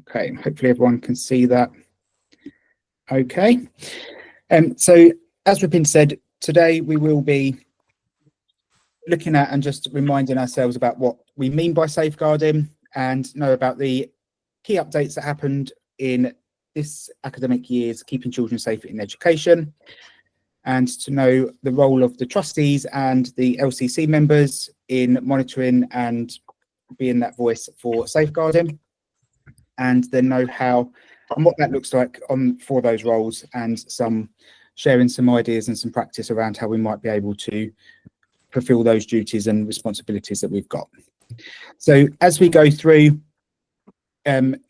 Okay, hopefully everyone can see that. Okay, so as Ripin said, today we will be looking at and just reminding ourselves about what we mean by safeguarding and know about the key updates that happened in this academic year's Keeping Children Safe in Education, and to know the role of the trustees and the LCC members in monitoring and being that voice for safeguarding, and then know how and what that looks like for those roles, and sharing some ideas and some practice around how we might be able to fulfill those duties and responsibilities that we've got. So as we go through, I'd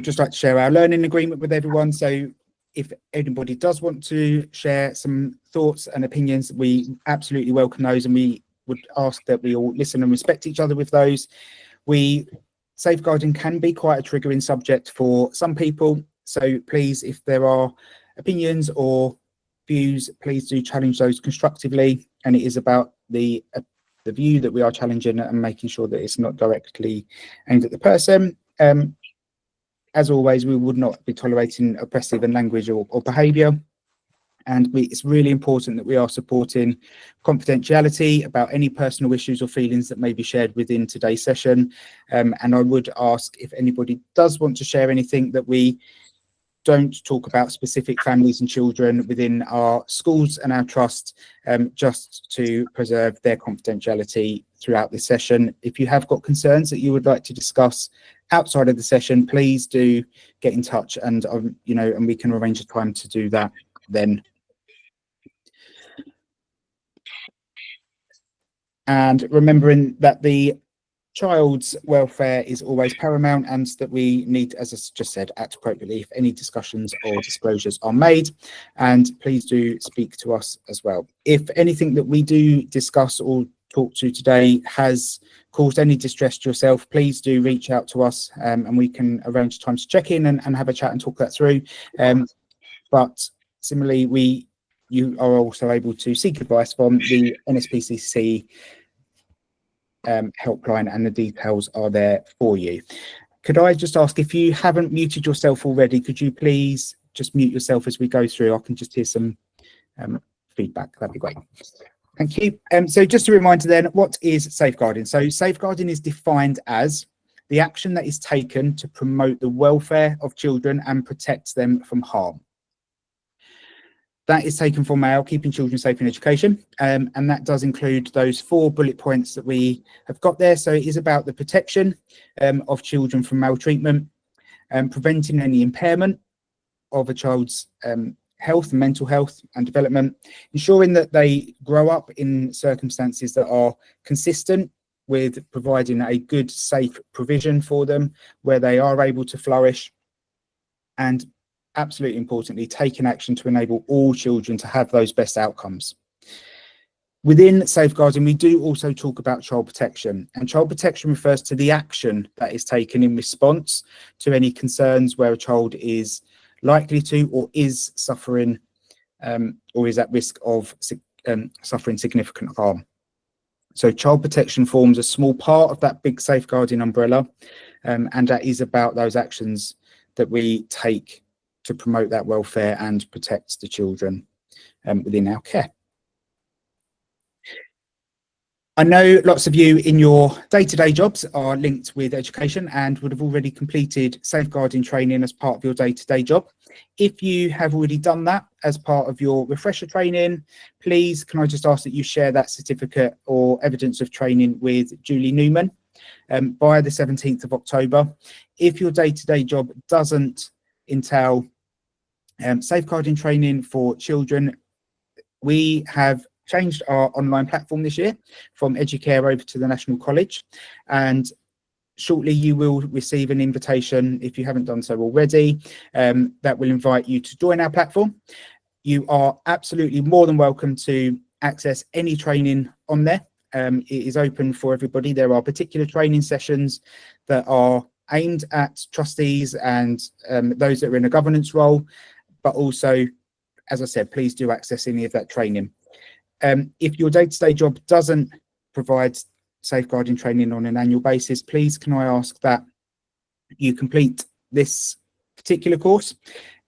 just like to share our learning agreement with everyone. So if anybody does want to share some thoughts and opinions, we absolutely welcome those, and we would ask that we all listen and respect each other with those. Safeguarding can be quite a triggering subject for some people, so please, if there are opinions or views, please do challenge those constructively, and it is about the view that we are challenging and making sure that it's not directly aimed at the person. As always, we would not be tolerating oppressive and language or behaviour, and it's really important that we are supporting confidentiality about any personal issues or feelings that may be shared within today's session. And I would ask if anybody does want to share anything, that we don't talk about specific families and children within our schools and our trust, just to preserve their confidentiality throughout this session. If you have got concerns that you would like to discuss outside of the session, please do get in touch, and and we can arrange a time to do that then. And remembering that the child's welfare is always paramount, and that we need, as I just said, act appropriately if any discussions or disclosures are made, and please do speak to us as well. If anything that we do discuss or talk to today has caused any distress to yourself, please do reach out to us, and we can arrange time to check in and have a chat and talk that through. But similarly, you are also able to seek advice from the NSPCC helpline, and the details are there for you. Could I just ask, if you haven't muted yourself already, could you please just mute yourself as we go through? I can just hear some feedback. That'd be great. Thank you. So just a reminder then, what is safeguarding? So safeguarding is defined as the action that is taken to promote the welfare of children and protect them from harm. That is taken from our Keeping Children Safe in Education, and that does include those 4 bullet points that we have got there. So it is about the protection of children from maltreatment, preventing any impairment of a child's health and mental health and development, ensuring that they grow up in circumstances that are consistent with providing a good, safe provision for them where they are able to flourish, and absolutely importantly, taking action to enable all children to have those best outcomes. Within safeguarding, we do also talk about child protection, and child protection refers to the action that is taken in response to any concerns where a child is likely to or is suffering or is at risk of suffering significant harm. So child protection forms a small part of that big safeguarding umbrella, and that is about those actions that we take to promote that welfare and protect the children within our care. I know lots of you in your day-to-day jobs are linked with education and would have already completed safeguarding training as part of your day-to-day job. If you have already done that as part of your refresher training, please can I just ask that you share that certificate or evidence of training with Julie Newman by the 17th of October. If your day-to-day job doesn't entail safeguarding training for children, we have changed our online platform this year from Educare over to the National College, and shortly you will receive an invitation, if you haven't done so already, that will invite you to join our platform. You are absolutely more than welcome to access any training on there. It is open for everybody. There are particular training sessions that are aimed at trustees and those that are in a governance role, but also, as I said, please do access any of that training. If your day-to-day job doesn't provide safeguarding training on an annual basis, please can I ask that you complete this particular course.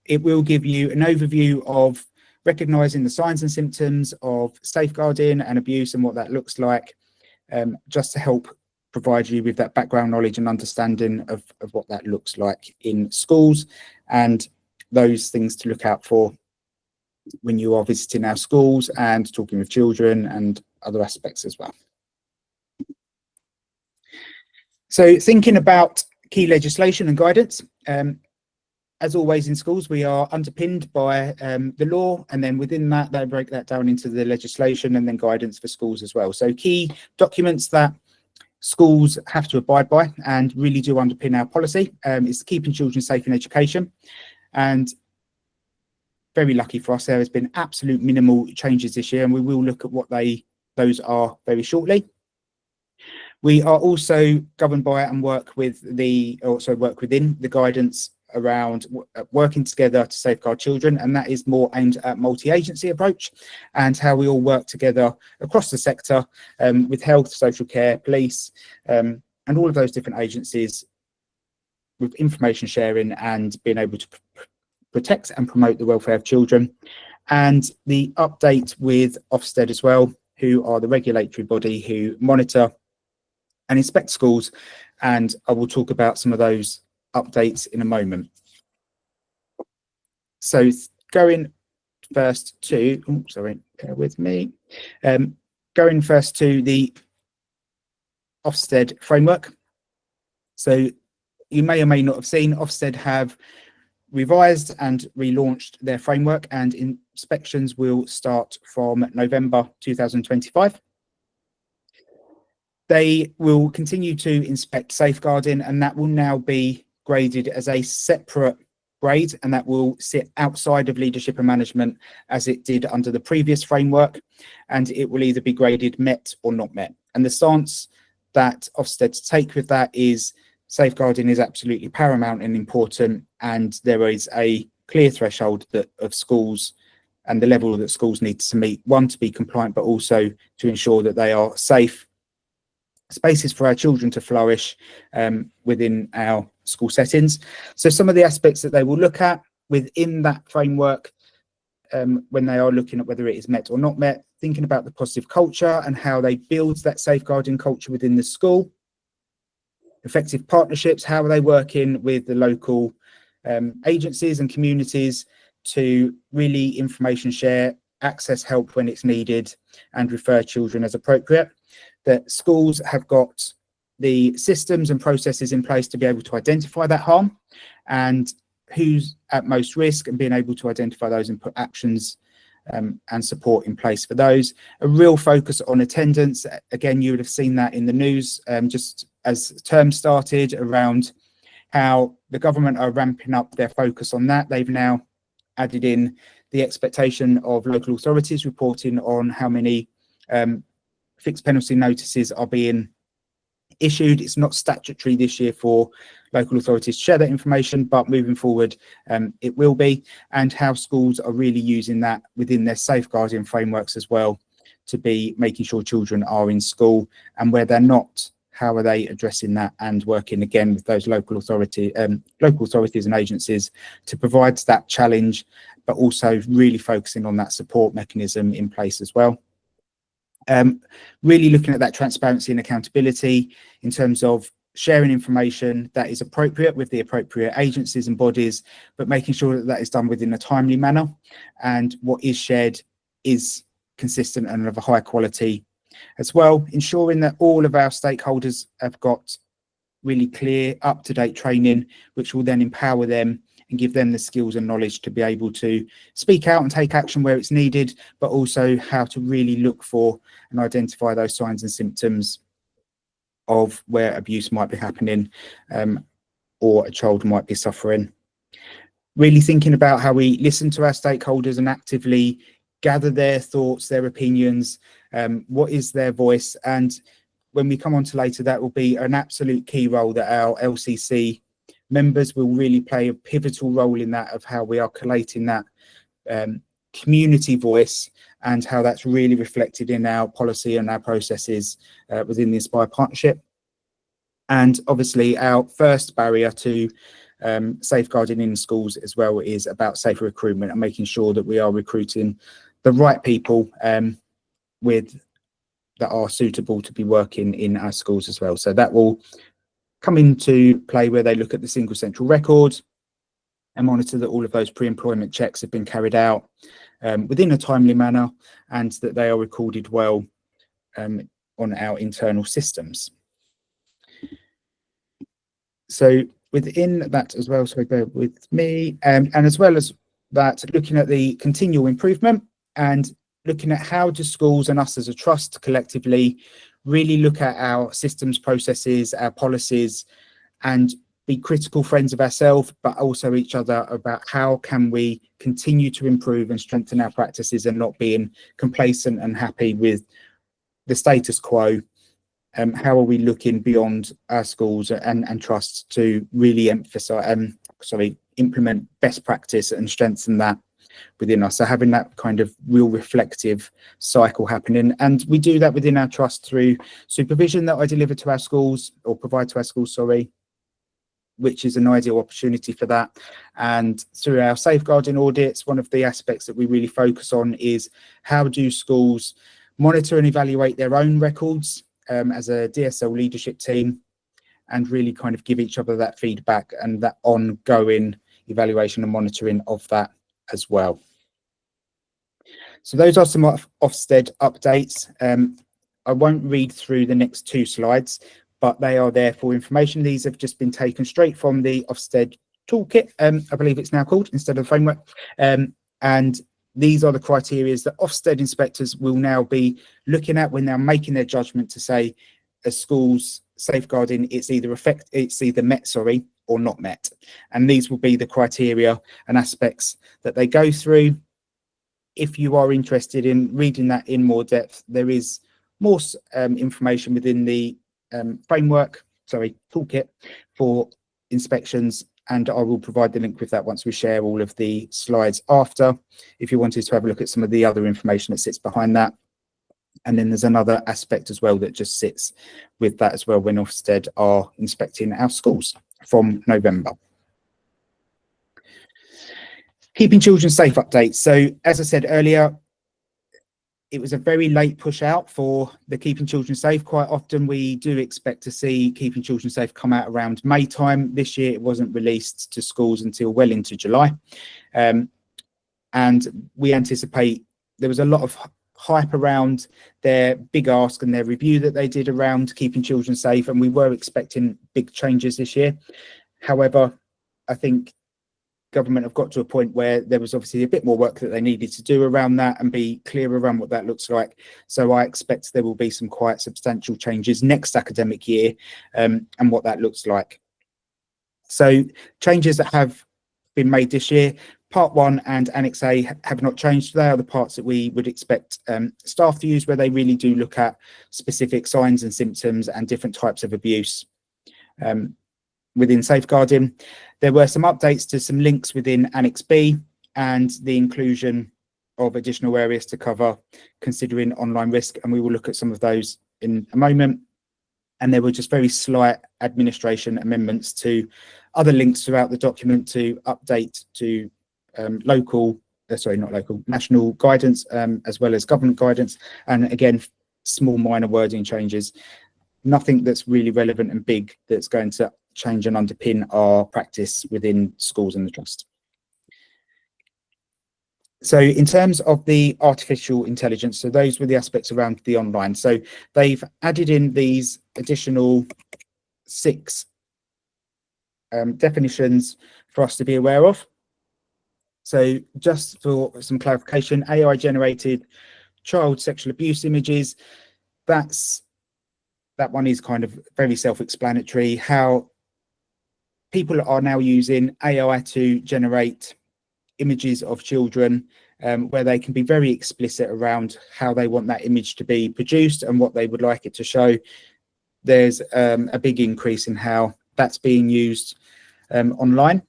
It will give you an overview of recognising the signs and symptoms of safeguarding and abuse and what that looks like, just to help provide you with that background knowledge and understanding of what that looks like in schools, and those things to look out for when you are visiting our schools and talking with children and other aspects as well. So thinking about key legislation and guidance, as always in schools, we are underpinned by the law, and then within that, they break that down into the legislation and then guidance for schools as well. So key documents that schools have to abide by and really do underpin our policy is keeping children safe in education. And very lucky for us, there has been absolute minimal changes this year, and we will look at what those are very shortly. We are also governed by and work within the guidance around working together to safeguard children, and that is more aimed at multi-agency approach and how we all work together across the sector with health, social care, police, and all of those different agencies, with information sharing and being able to protect and promote the welfare of children. And the update with Ofsted as well, who are the regulatory body who monitor and inspect schools, and I will talk about some of those updates in a moment. So going first to, bear with me. Going first to the Ofsted framework. So you may or may not have seen Ofsted have revised and relaunched their framework, and inspections will start from November 2025. They will continue to inspect safeguarding, and that will now be graded as a separate grade, and that will sit outside of leadership and management as it did under the previous framework, and it will either be graded met or not met. And the stance that Ofsted take with that is safeguarding is absolutely paramount and important, and there is a clear threshold of schools and the level that schools need to meet, one, to be compliant, but also to ensure that they are safe spaces for our children to flourish within our school settings. So some of the aspects that they will look at within that framework when they are looking at whether it is met or not met, thinking about the positive culture and how they build that safeguarding culture within the school, effective partnerships, how are they working with the local agencies and communities to really information share, access help when it's needed, and refer children as appropriate. That schools have got the systems and processes in place to be able to identify that harm and who's at most risk, and being able to identify those and put actions and support in place for those. A real focus on attendance. Again, you would have seen that in the news just as term started, around how the government are ramping up their focus on that. They've now added in the expectation of local authorities reporting on how many fixed penalty notices are being issued. It's not statutory this year for local authorities to share that information, but moving forward it will be, and how schools are really using that within their safeguarding frameworks as well, to be making sure children are in school, and where they're not, how are they addressing that, and working again with those local authorities and agencies to provide that challenge, but also really focusing on that support mechanism in place as well. Really looking at that transparency and accountability in terms of sharing information that is appropriate with the appropriate agencies and bodies, but making sure that that is done within a timely manner, and what is shared is consistent and of a high quality as well, ensuring that all of our stakeholders have got really clear, up-to-date training, which will then empower them and give them the skills and knowledge to be able to speak out and take action where it's needed, but also how to really look for and identify those signs and symptoms of where abuse might be happening or a child might be suffering. Really thinking about how we listen to our stakeholders and actively gather their thoughts, their opinions, what is their voice. And when we come on to later, that will be an absolute key role that our LCC members will really play a pivotal role in that, of how we are collating that community voice and how that's really reflected in our policy and our processes within the Inspire partnership. And obviously our first barrier to safeguarding in schools as well is about safer recruitment and making sure that we are recruiting the right people that are suitable to be working in our schools as well. So that will come into play where they look at the single central record and monitor that all of those pre-employment checks have been carried out within a timely manner and that they are recorded well on our internal systems. So within that as well, so bear with me, and as well as that, looking at the continual improvement and looking at how do schools and us as a trust collectively really look at our systems, processes, our policies, and be critical friends of ourselves, but also each other about how can we continue to improve and strengthen our practices and not being complacent and happy with the status quo. How are we looking beyond our schools and trusts to really implement best practice and strengthen that within us? So having that kind of real reflective cycle happening, and we do that within our trust through supervision that I deliver to our schools or provide to our schools, which is an ideal opportunity for that. And through our safeguarding audits, one of the aspects that we really focus on is how do schools monitor and evaluate their own records as a DSL leadership team, and really kind of give each other that feedback and that ongoing evaluation and monitoring of that as well. So those are some Ofsted updates. I won't read through the next two slides, but they are there for information. These have just been taken straight from the Ofsted toolkit, I believe it's now called, instead of the framework. And these are the criteria that Ofsted inspectors will now be looking at when they're making their judgment to say a school's safeguarding, it's either met, or not met. And these will be the criteria and aspects that they go through. If you are interested in reading that in more depth, there is more information within the toolkit for inspections, and I will provide the link with that once we share all of the slides after, if you wanted to have a look at some of the other information that sits behind that. And then there's another aspect as well that just sits with that as well when Ofsted are inspecting our schools from November. Keeping children safe updates. So as I said earlier, it was a very late push out for the Keeping Children Safe. Quite often we do expect to see Keeping Children Safe come out around May time. This year it wasn't released to schools until well into July. And we anticipate there was a lot of hype around their big ask and their review that they did around Keeping Children Safe, and we were expecting big changes this year. However, I think government have got to a point where there was obviously a bit more work that they needed to do around that and be clear around what that looks like. So I expect there will be some quite substantial changes next academic year and what that looks like. So changes that have been made this year, Part 1 and Annex A have not changed. They are the parts that we would expect staff to use, where they really do look at specific signs and symptoms and different types of abuse within safeguarding. There were some updates to some links within Annex B and the inclusion of additional areas to cover considering online risk, and we will look at some of those in a moment. And there were just very slight administration amendments to other links throughout the document to update to national guidance as well as government guidance, and again small minor wording changes. Nothing that's really relevant and big that's going to change and underpin our practice within schools and the trust. So in terms of the artificial intelligence, so those were the aspects around the online. So they've added in these additional 6 definitions for us to be aware of. So just for some clarification, AI generated child sexual abuse images, that one is kind of very self-explanatory. How people are now using AI to generate images of children where they can be very explicit around how they want that image to be produced and what they would like it to show. There's a big increase in how that's being used online.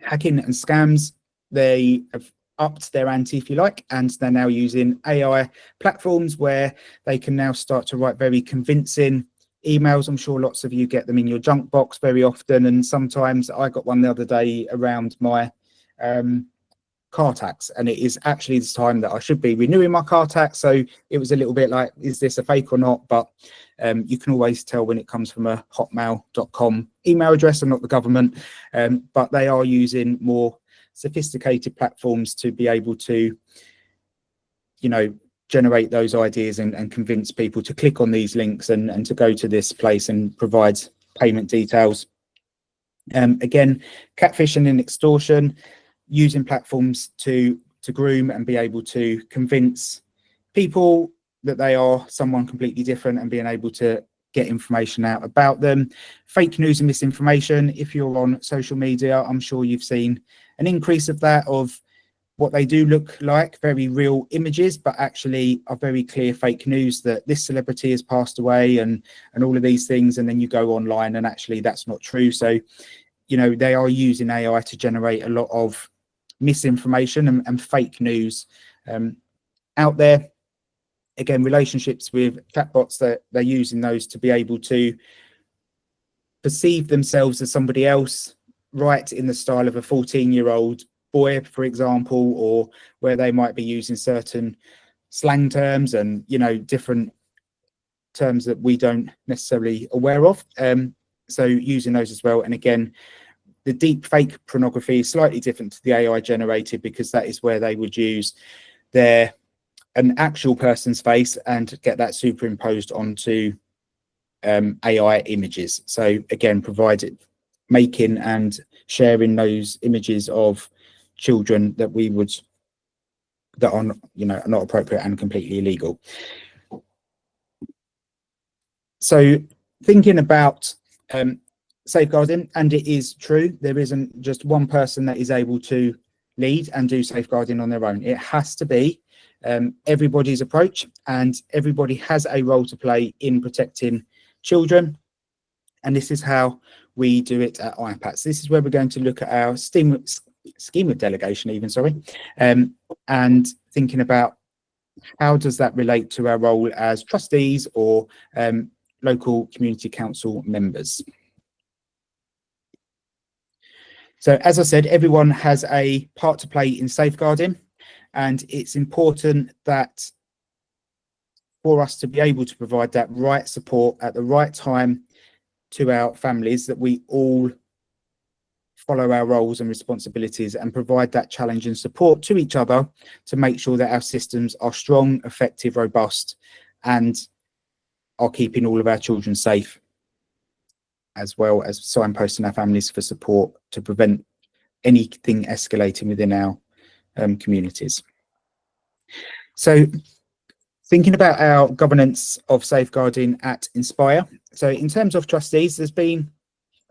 Hacking and scams, they have upped their ante, if you like, and they're now using AI platforms where they can now start to write very convincing emails. I'm sure lots of you get them in your junk box very often, and sometimes I got one the other day around my car tax, and it is actually the time that I should be renewing my car tax, so it was a little bit like, is this a fake or not? But you can always tell when it comes from a hotmail.com email address and not the government, but they are using more sophisticated platforms to be able to, you know, generate those ideas and convince people to click on these links and to go to this place and provide payment details. Again, catfishing and extortion, using platforms to groom and be able to convince people that they are someone completely different and being able to get information out about them. Fake news and misinformation. If you're on social media, I'm sure you've seen an increase of that, of what they do look like very real images, but actually are very clear fake news that this celebrity has passed away and all of these things. And then you go online and actually that's not true. So, you know, they are using AI to generate a lot of misinformation and fake news out there. Again, relationships with chatbots, that they're using those to be able to perceive themselves as somebody else, right, in the style of a 14-year-old boy, for example, or where they might be using certain slang terms and, you know, different terms that we don't necessarily aware of. So using those as well. And again, the deep fake pornography is slightly different to the AI generated, because that is where they would use an actual person's face and get that superimposed onto AI images. So again, making and sharing those images of children that are, you know, not appropriate and completely illegal. So thinking about safeguarding, and it is true, there isn't just one person that is able to lead and do safeguarding on their own. It has to be everybody's approach, and everybody has a role to play in protecting children. And this is how we do it at IPATS. This is where we're going to look at our scheme of delegation even, and thinking about how does that relate to our role as trustees or local community council members. So as I said, everyone has a part to play in safeguarding, and it's important that for us to be able to provide that right support at the right time to our families, that we all follow our roles and responsibilities and provide that challenge and support to each other to make sure that our systems are strong, effective, robust, and are keeping all of our children safe, as well as signposting our families for support to prevent anything escalating within our communities. So thinking about our governance of safeguarding at Inspire. So in terms of trustees, there's been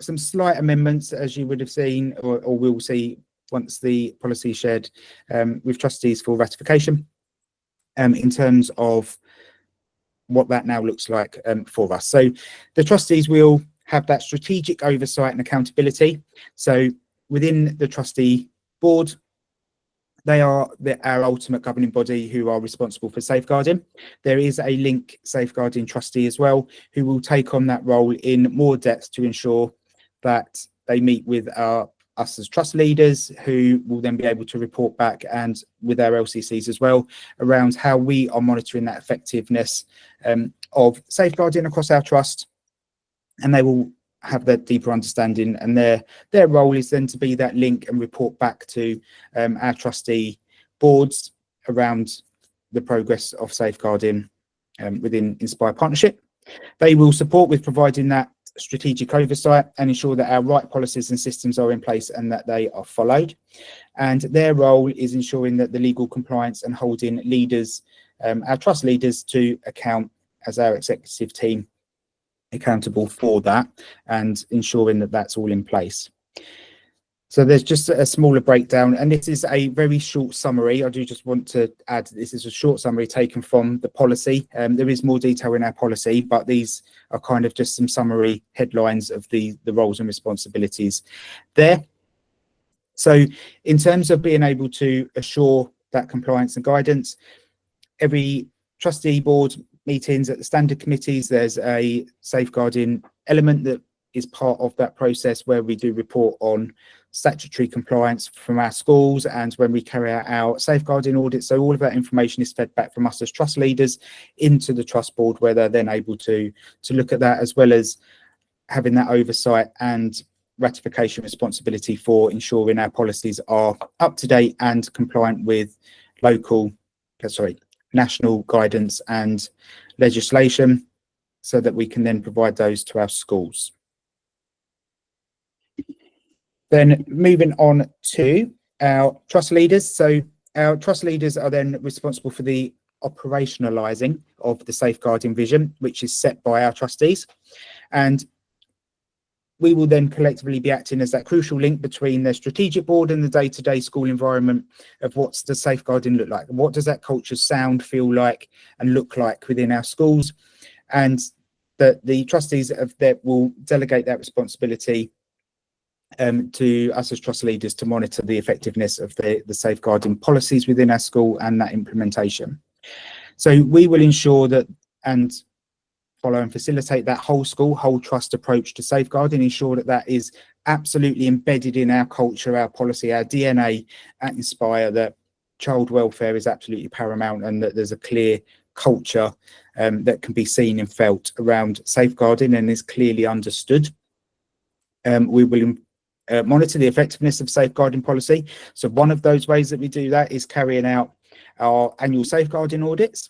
some slight amendments, as you would have seen or will see once the policy is shared with trustees for ratification, in terms of what that now looks like for us. So the trustees will have that strategic oversight and accountability. So within the trustee board, they are our ultimate governing body who are responsible for safeguarding. There is a link safeguarding trustee as well, who will take on that role in more depth to ensure that they meet with us as trust leaders, who will then be able to report back, and with our LCCs as well, around how we are monitoring that effectiveness of safeguarding across our trust. And they will have that deeper understanding, and their role is then to be that link and report back to our trustee boards around the progress of safeguarding within Inspire Partnership. They will support with providing that strategic oversight and ensure that our right policies and systems are in place and that they are followed. And their role is ensuring that the legal compliance and holding leaders, our trust leaders, to account as our executive team accountable for that, and ensuring that that's all in place. So there's just a smaller breakdown, and this is a very short summary. I do just want to add, this is a short summary taken from the policy. There is more detail in our policy, but these are kind of just some summary headlines of the roles and responsibilities there. So in terms of being able to assure that compliance and guidance, every trustee board meetings at the standard committees, there's a safeguarding element that is part of that process where we do report on statutory compliance from our schools and when we carry out our safeguarding audits. So all of that information is fed back from us as trust leaders into the trust board, where they're then able to look at that, as well as having that oversight and ratification responsibility for ensuring our policies are up to date and compliant with national guidance and legislation, so that we can then provide those to our schools. Then moving on to our trust leaders. So our trust leaders are then responsible for the operationalising of the safeguarding vision, which is set by our trustees. And we will then collectively be acting as that crucial link between the strategic board and the day-to-day school environment of what's the safeguarding look like, what does that culture sound, feel like and look like within our schools, and that the trustees of that will delegate that responsibility to us as trust leaders to monitor the effectiveness of the safeguarding policies within our school and that implementation. So we will ensure that and follow and facilitate that whole school, whole trust approach to safeguarding, ensure that that is absolutely embedded in our culture, our policy, our DNA at Inspire, that child welfare is absolutely paramount and that there's a clear culture that can be seen and felt around safeguarding and is clearly understood. We will monitor the effectiveness of safeguarding policy. So one of those ways that we do that is carrying out our annual safeguarding audits.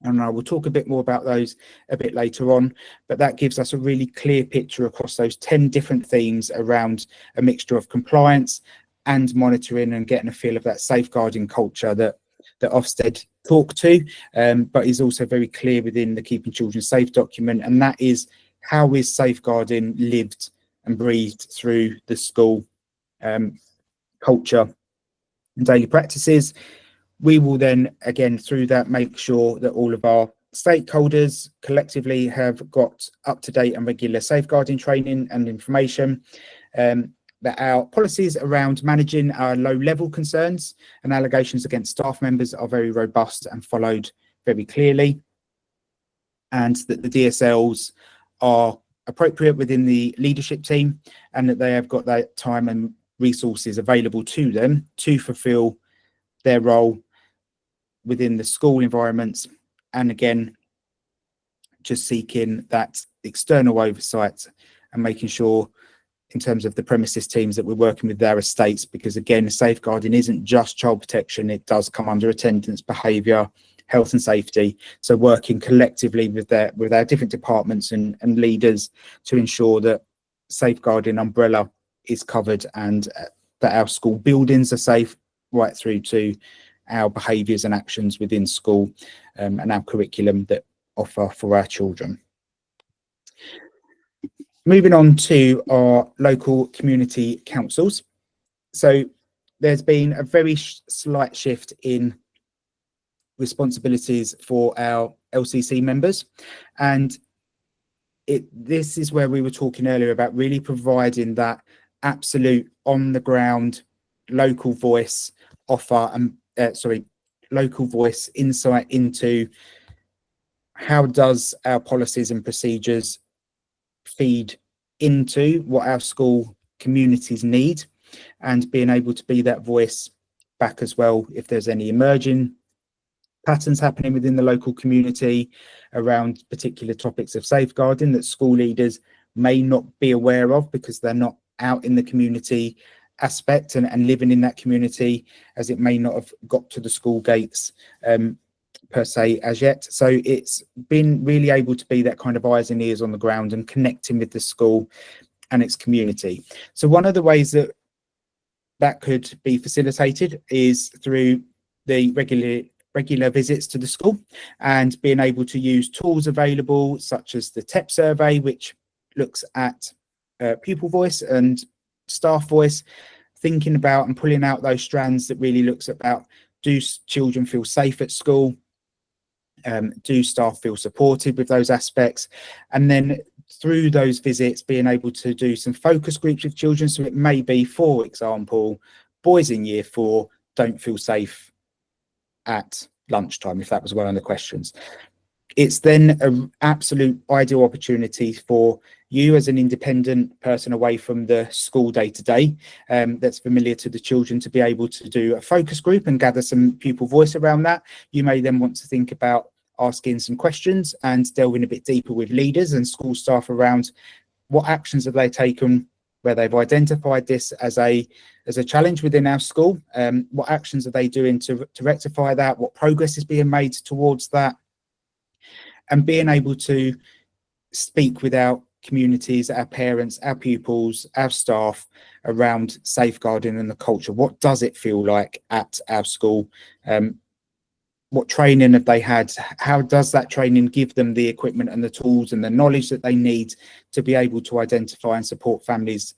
And I will talk a bit more about those a bit later on, but that gives us a really clear picture across those 10 different themes around a mixture of compliance and monitoring and getting a feel of that safeguarding culture that Ofsted talk to, but is also very clear within the Keeping Children Safe document. And that is, how is safeguarding lived and breathed through the school culture and daily practices. We will then, again, through that, make sure that all of our stakeholders collectively have got up-to-date and regular safeguarding training and information, that our policies around managing our low-level concerns and allegations against staff members are very robust and followed very clearly, and that the DSLs are appropriate within the leadership team and that they have got that time and resources available to them to fulfil their role within the school environments, and again just seeking that external oversight and making sure in terms of the premises teams that we're working with their estates, because again safeguarding isn't just child protection, it does come under attendance, behaviour, health and safety. So working collectively with our different departments and leaders to ensure that safeguarding umbrella is covered and that our school buildings are safe, right through to our behaviours and actions within school and our curriculum that offer for our children. Moving on to our local community councils. So there's been a very slight shift in responsibilities for our LCC members, and this is where we were talking earlier about really providing that absolute on the ground local voice offer and local voice insight into how does our policies and procedures feed into what our school communities need, and being able to be that voice back as well if there's any emerging patterns happening within the local community around particular topics of safeguarding that school leaders may not be aware of because they're not out in the community aspect and living in that community, as it may not have got to the school gates per se as yet. So it's been really able to be that kind of eyes and ears on the ground and connecting with the school and its community. So one of the ways that could be facilitated is through the regular visits to the school and being able to use tools available such as the TEP survey, which looks at pupil voice and staff voice, thinking about and pulling out those strands that really looks about, do children feel safe at school, do staff feel supported with those aspects, and then through those visits being able to do some focus groups with children. So it may be, for example, boys in year 4 don't feel safe at lunchtime, if that was one of the questions. It's then an absolute ideal opportunity for you as an independent person away from the school day to day that's familiar to the children to be able to do a focus group and gather some pupil voice around that. You may then want to think about asking some questions and delving a bit deeper with leaders and school staff around what actions have they taken where they've identified this as a challenge within our school. What actions are they doing to rectify that? What progress is being made towards that? And being able to speak with our communities, our parents, our pupils, our staff around safeguarding and the culture. What does it feel like at our school? What training have they had? How does that training give them the equipment and the tools and the knowledge that they need to be able to identify and support families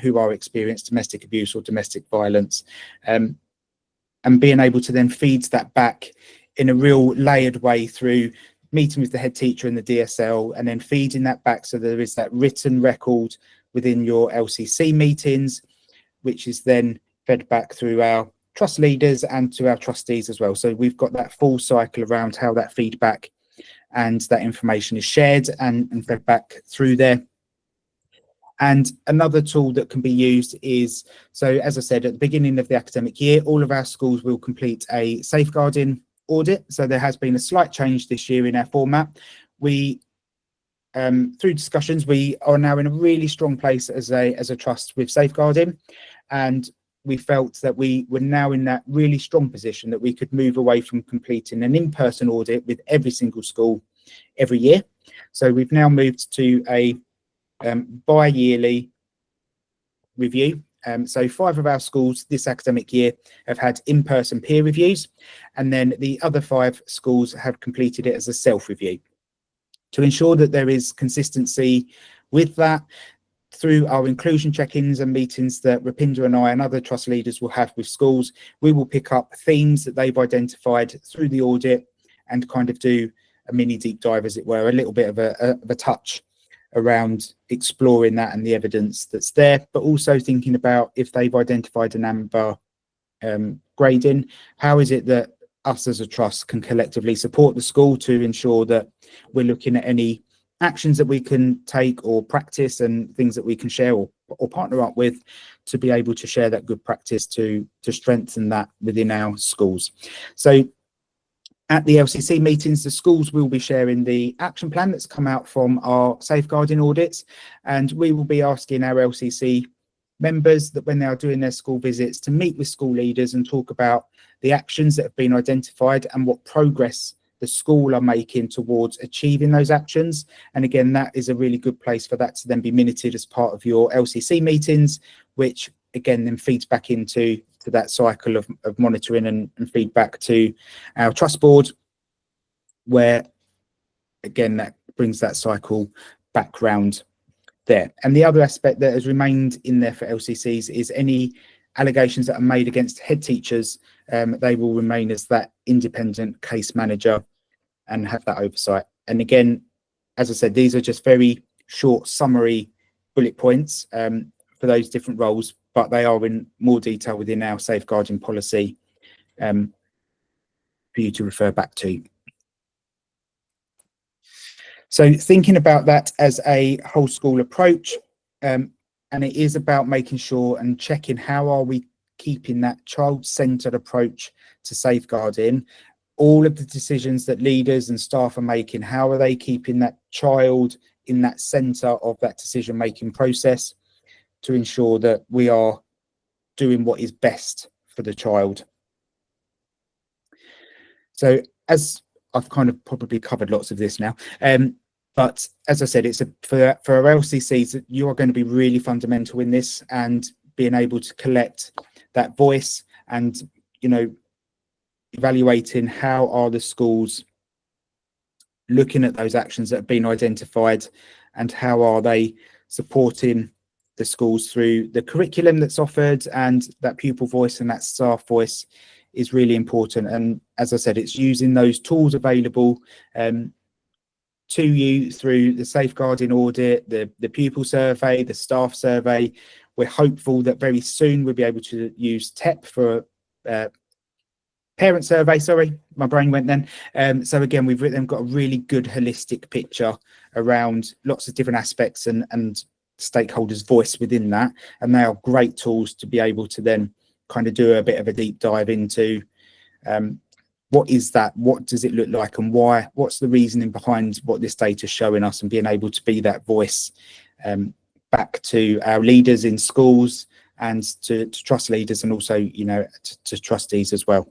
who are experiencing domestic abuse or domestic violence? And being able to then feed that back in a real layered way through meeting with the head teacher and the DSL, and then feeding that back so there is that written record within your LCC meetings, which is then fed back through our trust leaders and to our trustees as well. So we've got that full cycle around how that feedback and that information is shared and fed back through there. And another tool that can be used is, so as I said, at the beginning of the academic year, all of our schools will complete a safeguarding audit. So there has been a slight change this year in our format. We, through discussions, we are now in a really strong place as a trust with safeguarding, and we felt that we were now in that really strong position that we could move away from completing an in-person audit with every single school every year. So we've now moved to a bi-yearly review. So 5 of our schools this academic year have had in-person peer reviews, and then the other 5 schools have completed it as a self-review. To ensure that there is consistency with that, through our inclusion check-ins and meetings that Rupinder and I and other trust leaders will have with schools, we will pick up themes that they've identified through the audit and kind of do a mini deep dive, as it were, a little bit of a touch around exploring that and the evidence that's there, but also thinking about if they've identified an amber grading, how is it that us as a trust can collectively support the school to ensure that we're looking at any actions that we can take or practice and things that we can share or partner up with to be able to share that good practice to strengthen that within our schools. So at the LCC meetings, the schools will be sharing the action plan that's come out from our safeguarding audits, and we will be asking our LCC members that when they are doing their school visits to meet with school leaders and talk about the actions that have been identified and what progress the school are making towards achieving those actions. And again, that is a really good place for that to then be minuted as part of your LCC meetings, which again then feeds back into that cycle of monitoring and feedback to our trust board, where again that brings that cycle back round there. And the other aspect that has remained in there for LCCs is any allegations that are made against head teachers, they will remain as that independent case manager and have that oversight. And again, as I said, these are just very short summary bullet points for those different roles, but they are in more detail within our safeguarding policy for you to refer back to. So thinking about that as a whole school approach, and it is about making sure and checking how are we keeping that child-centred approach to safeguarding. All of the decisions that leaders and staff are making, how are they keeping that child in that centre of that decision-making process to ensure that we are doing what is best for the child. So as I've kind of probably covered lots of this now, but as I said, it's for our LCCs, you are going to be really fundamental in this, and being able to collect that voice and, you know, evaluating how are the schools looking at those actions that have been identified and how are they supporting the schools through the curriculum that's offered, and that pupil voice and that staff voice is really important. And as I said, it's using those tools available to you through the safeguarding audit, the pupil survey, the staff survey. We're hopeful that very soon we'll be able to use TEP for parent survey, sorry, my brain went then. So again, we've got a really good holistic picture around lots of different aspects and stakeholders' voice within that, and they are great tools to be able to then kind of do a bit of a deep dive into what is that, what does it look like, and why, what's the reasoning behind what this data is showing us, and being able to be that voice back to our leaders in schools and to trust leaders, and also, you know, to trustees as well.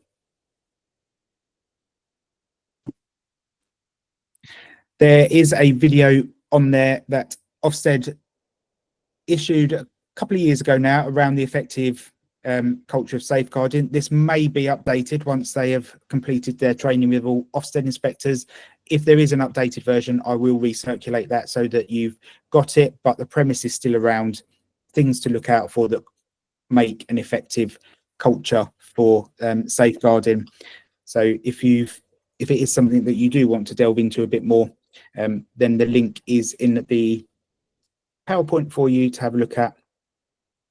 There is a video on there that Ofsted issued a couple of years ago now around the effective culture of safeguarding. This may be updated once they have completed their training with all Ofsted inspectors. If there is an updated version, I will recirculate that so that you've got it, but the premise is still around things to look out for that make an effective culture for safeguarding. So if it is something that you do want to delve into a bit more, then the link is in the PowerPoint for you to have a look at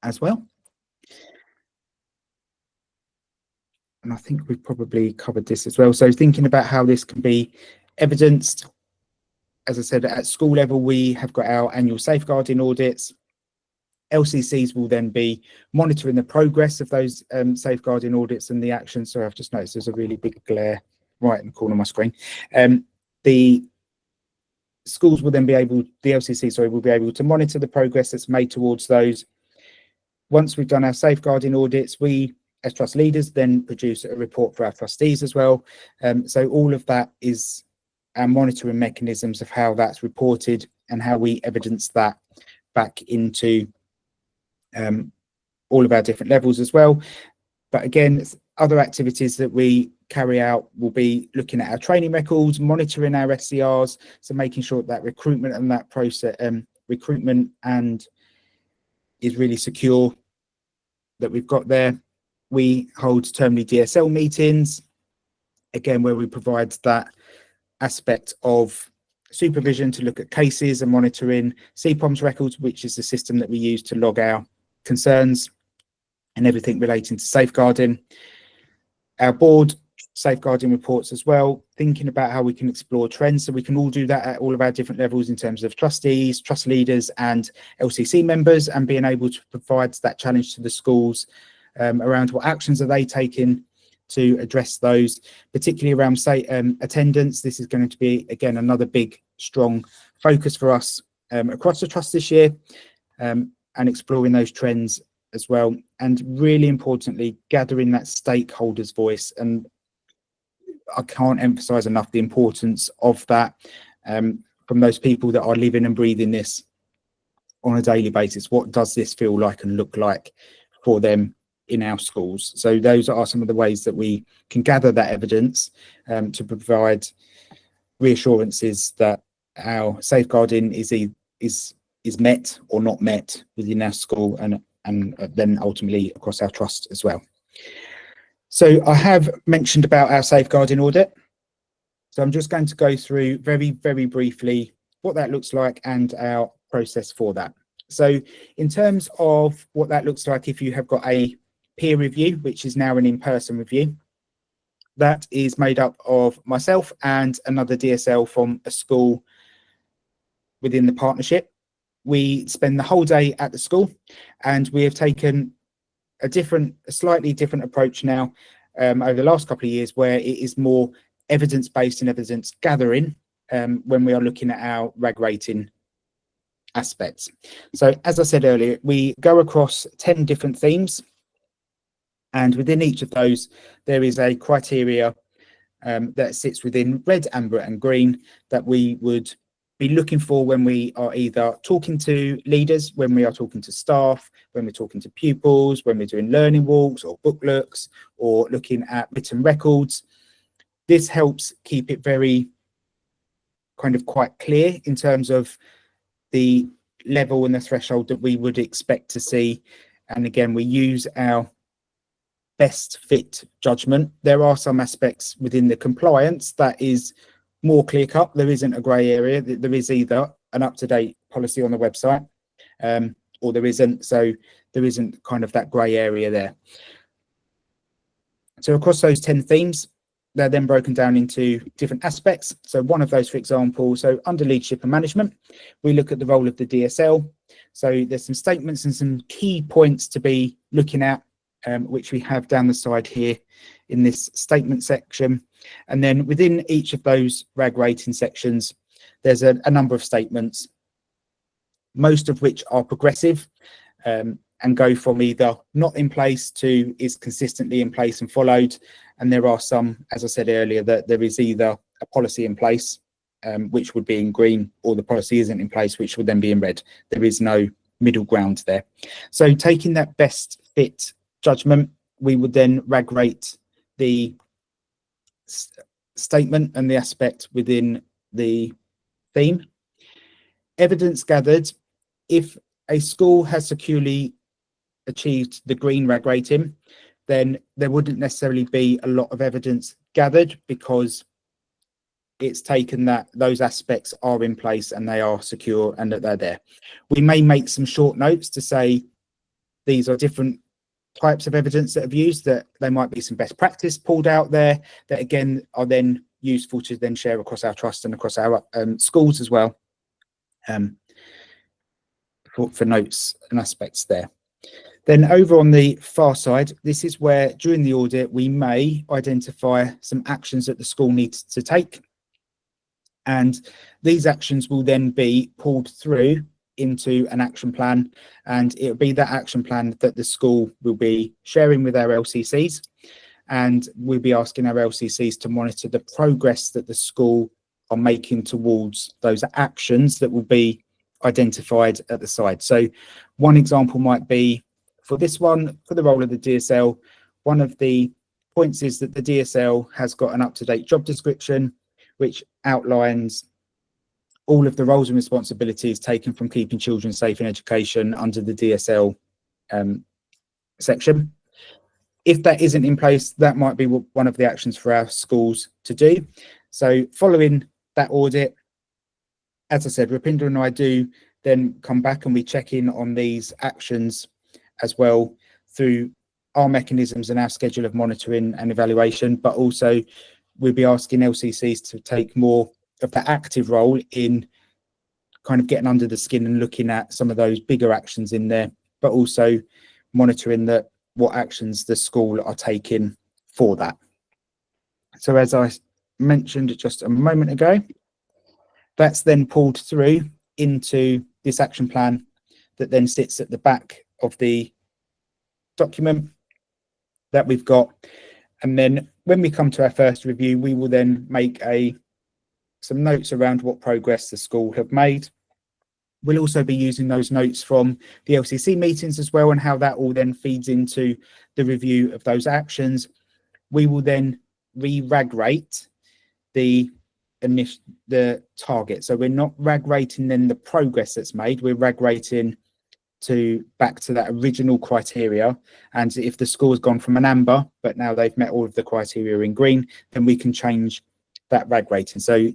as well. And I think we've probably covered this as well. So thinking about how this can be evidenced, as I said, at school level, we have got our annual safeguarding audits. LCCs will then be monitoring the progress of those safeguarding audits and the actions. So I've just noticed there's a really big glare right in the corner of my screen. The schools will then be able, the LCC, sorry, will be able to monitor the progress that's made towards those. Once we've done our safeguarding audits, we, as trust leaders, then produce a report for our trustees as well. So all of that is our monitoring mechanisms of how that's reported and how we evidence that back into all of our different levels as well. But again, other activities that we carry out will be looking at our training records, monitoring our SCRs, so making sure that recruitment and that process, recruitment and is really secure, that we've got there. We hold termly DSL meetings, again, where we provide that aspect of supervision to look at cases and monitoring CPOMS records, which is the system that we use to log our concerns and everything relating to safeguarding. Our board safeguarding reports as well, thinking about how we can explore trends. So we can all do that at all of our different levels in terms of trustees, trust leaders and LCC members, and being able to provide that challenge to the schools around what actions are they taking to address those, particularly around, say, attendance. This is going to be, again, another big, strong focus for us across the trust this year, and exploring those trends as well. And really importantly, gathering that stakeholders' voice. And I can't emphasize enough the importance of that from those people that are living and breathing this on a daily basis. What does this feel like and look like for them in our schools? So those are some of the ways that we can gather that evidence to provide reassurances that our safeguarding is met or not met within our school, and then ultimately across our trust as well. So I have mentioned about our safeguarding audit. So I'm just going to go through very, very briefly what that looks like and our process for that. So in terms of what that looks like, if you have got a peer review, which is now an in-person review, that is made up of myself and another DSL from a school within the partnership. We spend the whole day at the school, and we have taken a slightly different approach now over the last couple of years, where it is more evidence-based and evidence gathering when we are looking at our RAG rating aspects. So as I said earlier, we go across 10 different themes, and within each of those there is a criteria that sits within red, amber and green that we would be looking for when we are either talking to leaders, when we are talking to staff, when we're talking to pupils, when we're doing learning walks or book looks, or looking at written records. This helps keep it very kind of quite clear in terms of the level and the threshold that we would expect to see. And again, we use our best fit judgment. There are some aspects within the compliance that is more clear cut. There isn't a grey area. There is either an up-to-date policy on the website or there isn't. So there isn't kind of that grey area there. So across those 10 themes, they're then broken down into different aspects. So one of those, for example, so under leadership and management, we look at the role of the DSL. So there's some statements and some key points to be looking at, which we have down the side here in this statement section. And then within each of those RAG rating sections, there's a number of statements, most of which are progressive, and go from either not in place to is consistently in place and followed. And there are some, as I said earlier, that there is either a policy in place, which would be in green, or the policy isn't in place, which would then be in red. There is no middle ground there. So taking that best fit judgment, we would then RAG rate the statement and the aspect within the theme. Evidence gathered, if a school has securely achieved the green RAG rating, then there wouldn't necessarily be a lot of evidence gathered, because it's taken that those aspects are in place and they are secure and that they're there. We may make some short notes to say these are different types of evidence that have used, that there might be some best practice pulled out there that again are then useful to then share across our trust and across our schools as well, for notes and aspects there. Then over on the far side, this is where during the audit we may identify some actions that the school needs to take, and these actions will then be pulled through into an action plan, and it'll be that action plan that the school will be sharing with our LCCs, and we'll be asking our LCCs to monitor the progress that the school are making towards those actions that will be identified at the side. So one example might be, for this one, for the role of the DSL, one of the points is that the DSL has got an up-to-date job description, which outlines all of the roles and responsibilities taken from keeping children safe in education under the DSL section. If that isn't in place, that might be one of the actions for our schools to do. So following that audit, as I said, Rupinder and I do then come back and we check in on these actions as well through our mechanisms and our schedule of monitoring and evaluation, but also we'll be asking LCCs to take more of that active role in kind of getting under the skin and looking at some of those bigger actions in there, but also monitoring what actions the school are taking for that. So as I mentioned just a moment ago, that's then pulled through into this action plan that then sits at the back of the document that we've got. And then when we come to our first review, we will then make some notes around what progress the school have made. We'll also be using those notes from the LCC meetings as well, and how that all then feeds into the review of those actions. We will then re-RAG rate the target. So we're not RAG rating then the progress that's made, we're RAG rating back to that original criteria. And if the score has gone from an amber, but now they've met all of the criteria in green, then we can change that RAG rating. So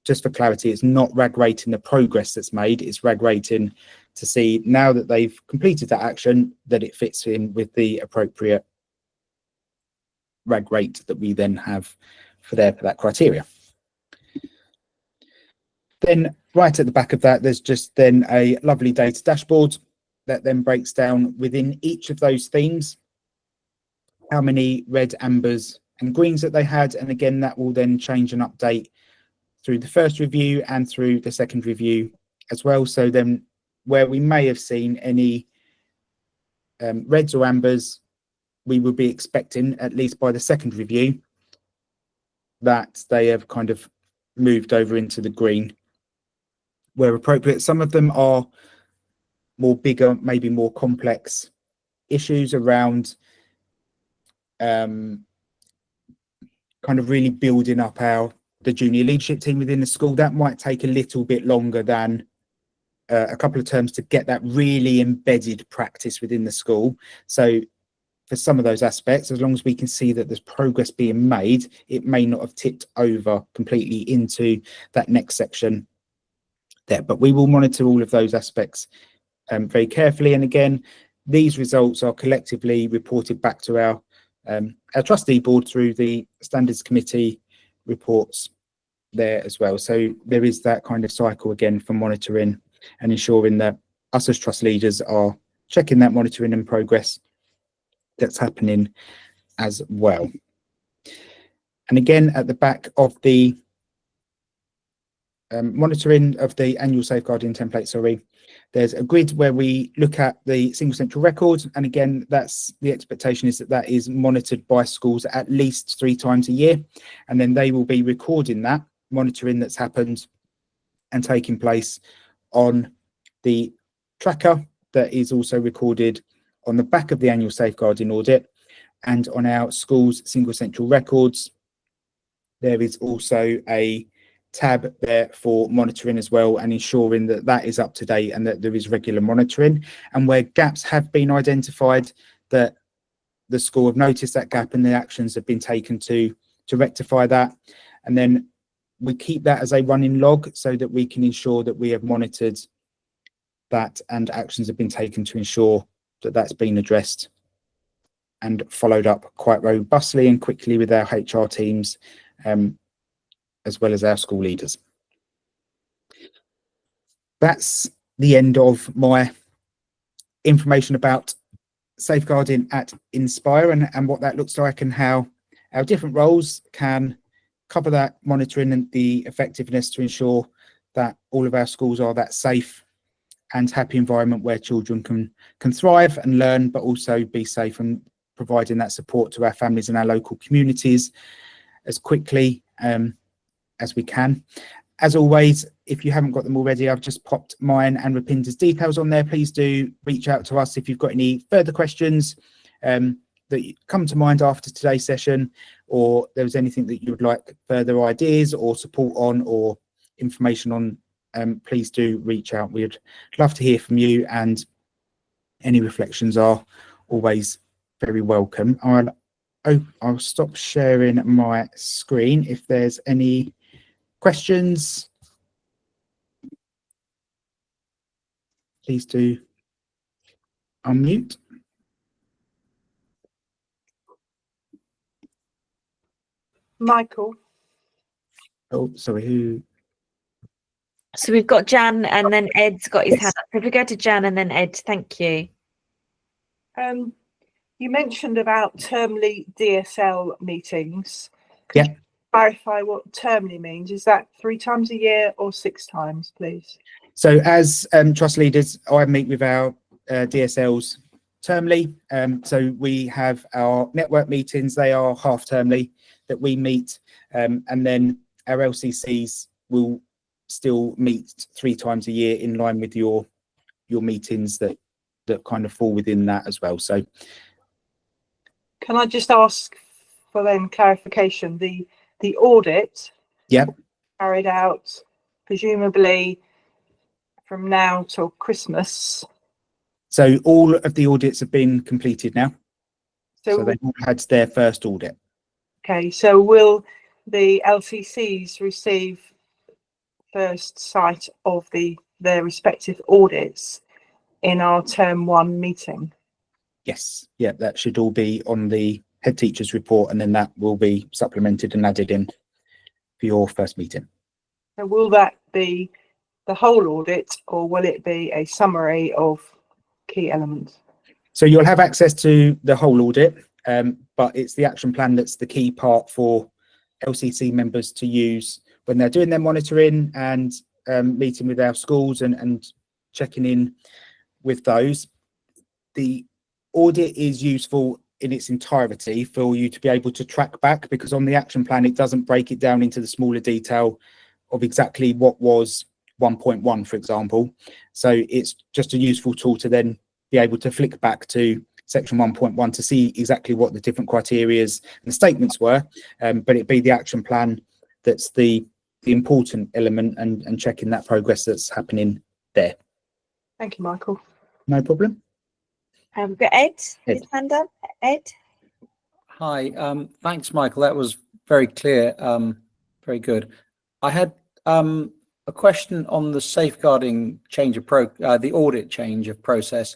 just for clarity, it's not RAG rating the progress that's made, it's RAG rating to see now that they've completed that action, that it fits in with the appropriate RAG rate that we then have for that criteria. Then right at the back of that, there's just then a lovely data dashboard that then breaks down within each of those themes how many red, ambers and greens that they had. And again, that will then change and update through the first review and through the second review as well. So then where we may have seen any reds or ambers, we would be expecting, at least by the second review, that they have kind of moved over into the green where appropriate. Some of them are more bigger, maybe more complex issues around kind of really building up the junior leadership team within the school. That might take a little bit longer than a couple of terms to get that really embedded practice within the school. So for some of those aspects, as long as we can see that there's progress being made, it may not have tipped over completely into that next section there. But we will monitor all of those aspects very carefully. And again, these results are collectively reported back to our our trustee board through the standards committee reports there as well. So there is that kind of cycle again for monitoring and ensuring that us as trust leaders are checking that monitoring and progress that's happening as well. And again, at the back of the monitoring of the annual safeguarding template, there's a grid where we look at the single central record. And again, that's the expectation is that that is monitored by schools at least 3 times a year. And then they will be recording that monitoring that's happened and taking place on the tracker that is also recorded on the back of the annual safeguarding audit. And on our schools single central records, there is also a tab there for monitoring as well, and ensuring that that is up to date and that there is regular monitoring. And where gaps have been identified, that the school have noticed that gap and the actions have been taken to rectify that. And then we keep that as a running log so that we can ensure that we have monitored that and actions have been taken to ensure that that's been addressed and followed up quite robustly and quickly with our HR teams, as well as our school leaders. That's the end of my information about safeguarding at Inspire and what that looks like and how our different roles can cover that monitoring and the effectiveness to ensure that all of our schools are that safe and happy environment where children can thrive and learn, but also be safe, and providing that support to our families and our local communities as quickly as we can. As always, if you haven't got them already, I've just popped mine and Rapinda's details on there. Please do reach out to us if you've got any further questions that come to mind after today's session, or there's anything that you would like further ideas or support on or information on. Please do reach out. We'd love to hear from you, and any reflections are always very welcome. I'll stop sharing my screen. If there's any questions, please do unmute. Michael. Oh, sorry, who? So we've got Jan and then Ed's got his Yes. hand up. If we go to Jan and then Ed, thank you. You mentioned about termly DSL meetings. Yeah. Could you clarify what termly means? Is that 3 times a year or 6 times, please? So as trust leaders, I meet with our DSLs termly. So we have our network meetings, they are half termly that we meet, and then our LCCs will still meet 3 times a year in line with your meetings that kind of fall within that as well. So can I just ask for then clarification? The audit, yeah, carried out presumably from now till Christmas. So all of the audits have been completed now. So they all had their first audit. Okay, so will the LCCs receive first sight of their respective audits in our term 1 meeting? Yes, yeah, that should all be on the head teacher's report, and then that will be supplemented and added in for your first meeting. So will that be the whole audit, or will it be a summary of key elements? So you'll have access to the whole audit, but it's the action plan that's the key part for LCC members to use when they're doing their monitoring and meeting with our schools and checking in with those. The audit is useful in its entirety for you to be able to track back, because on the action plan it doesn't break it down into the smaller detail of exactly what was 1.1, for example. So it's just a useful tool to then be able to flick back to section 1.1 to see exactly what the different criterias and statements were, but it be the action plan that's the important element, and checking that progress that's happening there. Thank you, Michael. No problem. We've got Ed, Ed. his hand up. Ed. Hi, thanks, Michael. That was very clear, very good. I had a question on the safeguarding change of the audit change of process.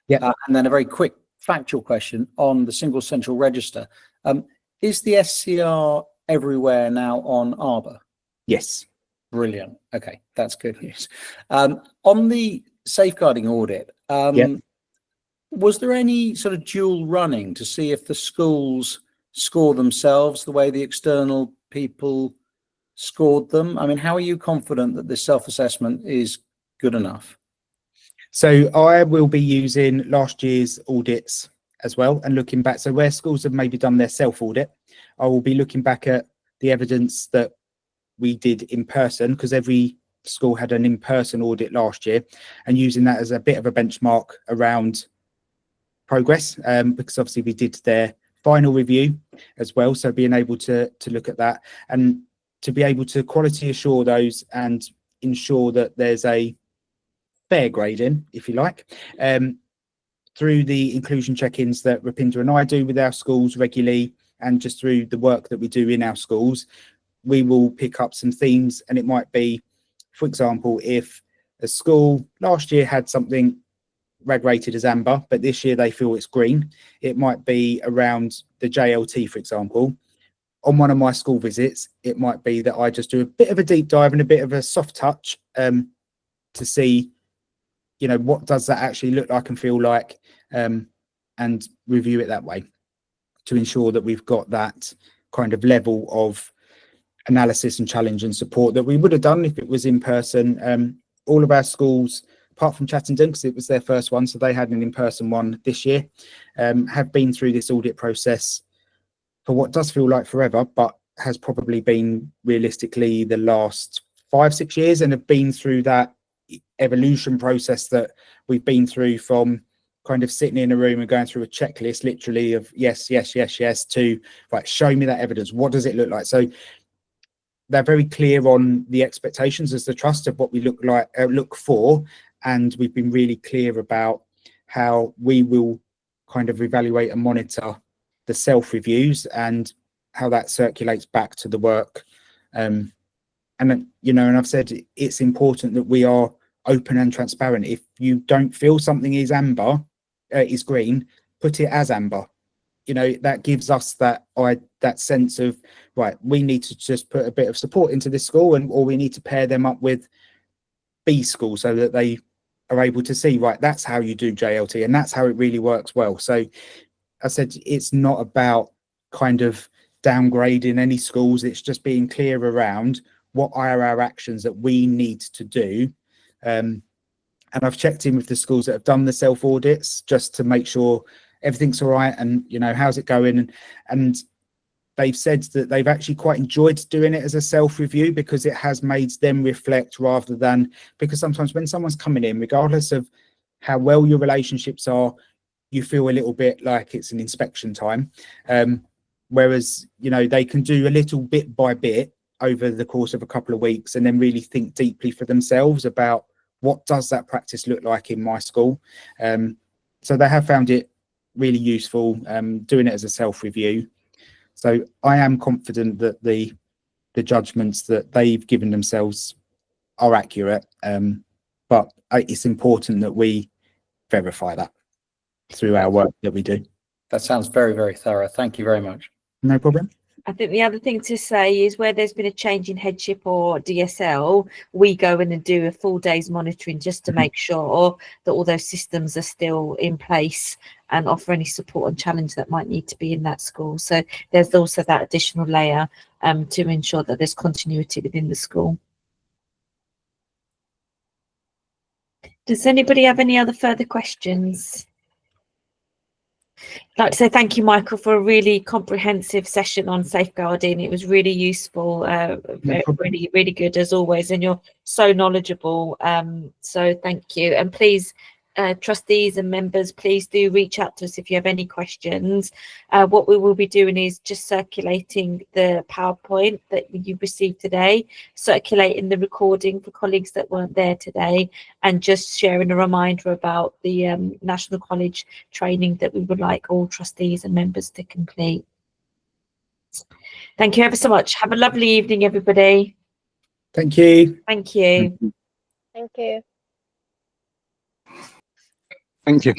Yeah. And then a very quick factual question on the single central register. Is the SCR everywhere now on Arbor? Yes. Brilliant. Okay, that's good news. On the safeguarding audit, Yep. was there any sort of dual running to see if the schools score themselves the way the external people scored them? I mean, how are you confident that this self-assessment is good enough? So I will be using last year's audits as well and looking back. So where schools have maybe done their self-audit, I will be looking back at the evidence that we did in person, because every school had an in-person audit last year, and using that as a bit of a benchmark around progress, because obviously we did their final review as well. So being able to look at that and to be able to quality assure those and ensure that there's a fair grading, if you like, through the inclusion check-ins that Rupinder and I do with our schools regularly, and just through the work that we do in our schools, we will pick up some themes. And it might be, for example, if a school last year had something reg rated as amber, but this year they feel it's green, it might be around the JLT, for example. On one of my school visits, it might be that I just do a bit of a deep dive and a bit of a soft touch to see, you know, what does that actually look like and feel like, and review it that way to ensure that we've got that kind of level of analysis and challenge and support that we would have done if it was in person. All of our schools, apart from Chattenden, because it was their first one, so they had an in-person one this year, have been through this audit process for what does feel like forever, but has probably been realistically the last 5-6 years, and have been through that evolution process that we've been through, from kind of sitting in a room and going through a checklist literally of yes, yes, yes, yes, to right, show me that evidence. What does it look like? So they're very clear on the expectations as the trust of what we look for, and we've been really clear about how we will kind of evaluate and monitor the self reviews and how that circulates back to the work. And you know, and I've said it's important that we are open and transparent. If you don't feel something is amber, is green, put it as amber. You know, that gives us that sense of, right, we need to just put a bit of support into this school, or we need to pair them up with B school so that they are able to see, right, that's how you do JLT and that's how it really works well. So I said it's not about kind of downgrading any schools, it's just being clear around what are our actions that we need to do. And I've checked in with the schools that have done the self audits just to make sure everything's all right, and you know, how's it going, and they've said that they've actually quite enjoyed doing it as a self review, because it has made them reflect, rather than, because sometimes when someone's coming in, regardless of how well your relationships are, you feel a little bit like it's an inspection time, whereas, you know, they can do a little bit by bit over the course of a couple of weeks and then really think deeply for themselves about what does that practice look like in my school. So they have found it really useful, doing it as a self-review. So I am confident that the judgments that they've given themselves are accurate, but it's important that we verify that through our work that we do. That sounds very, very thorough. Thank you very much. No problem. I think the other thing to say is where there's been a change in headship or DSL, we go in and do a full day's monitoring just to make sure that all those systems are still in place and offer any support and challenge that might need to be in that school. So there's also that additional layer to ensure that there's continuity within the school. Does anybody have any other further questions? I'd like to say thank you, Michael, for a really comprehensive session on safeguarding. It was really useful, really, really good as always, and you're so knowledgeable. So thank you. And please, trustees and members, please do reach out to us if you have any questions. What we will be doing is just circulating the PowerPoint that you received today, circulating the recording for colleagues that weren't there today, and just sharing a reminder about the National College training that we would like all trustees and members to complete. Thank you ever so much. Have a lovely evening, everybody. Thank you. Thank you. Thank you. Thank you.